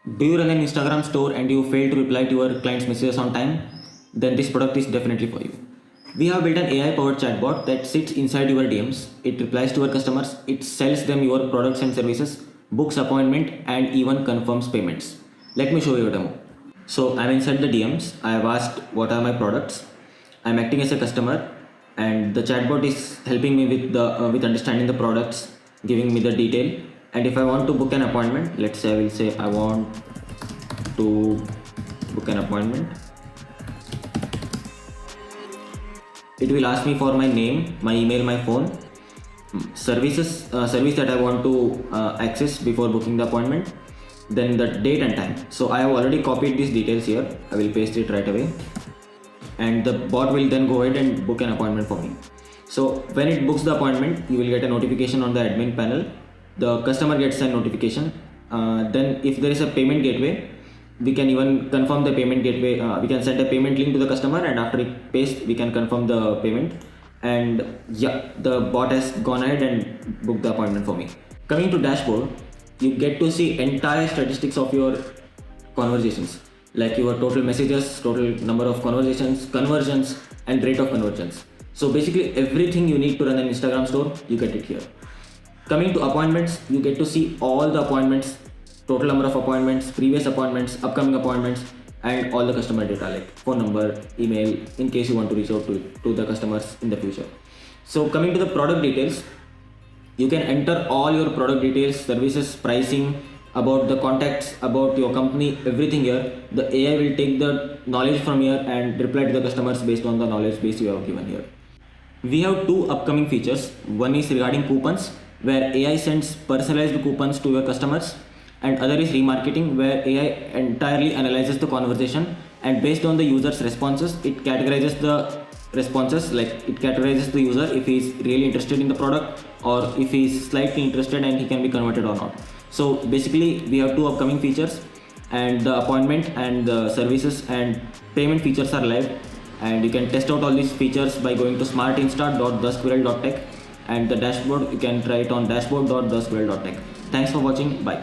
Do you run an Instagram store and you fail to reply to your client's messages on time? Then this product is definitely for you. We have built an AI powered chatbot that sits inside your DMs. It replies to your customers, it sells them your products and services, books appointment, and even confirms payments. Let me show you a demo. So I'm inside the DMs. I have asked what are my products. I'm acting as a customer, and the chatbot is helping me with understanding the products, giving me the detail. And if I want to book an appointment, let's say I will say I want to book an appointment. It will ask me for my name, my email, my phone, service that I want to access before booking the appointment, then the date and time. So I have already copied these details here. I will paste it right away, and the bot will then go ahead and book an appointment for me. So when it books the appointment, you will get a notification on the admin panel. The customer gets a notification. Then if there is a payment gateway, we can even confirm the payment gateway. We can send a payment link to the customer, and after it pays, we can confirm the payment. And yeah, the bot has gone ahead and booked the appointment for me. Coming to dashboard, you get to see entire statistics of your conversations, like your total messages, total number of conversations, conversions, and rate of conversions. So basically everything you need to run an Instagram store, you get it here. Coming to appointments, you get to see all the appointments, total number of appointments, previous appointments, upcoming appointments, and all the customer data like phone number, email, in case you want to reach out to the customers in the future. So coming to the product details, you can enter all your product details, services, pricing, about the contacts, about your company, everything here. The AI will take the knowledge from here and reply to the customers based on the knowledge base you have given here. We have two upcoming features. One is regarding coupons, where AI sends personalized coupons to your customers, and other is remarketing, where AI entirely analyzes the conversation, and based on the user's responses, it categorizes the responses, like it categorizes the user if he is really interested in the product or if he is slightly interested and he can be converted or not. So basically we have two upcoming features, and the appointment and the services and payment features are live, and you can test out all these features by going to smartinsta.thesquirrel.tech, and the dashboard you can try it on dashboard.thesquirrel.tech. Thanks for watching. Bye.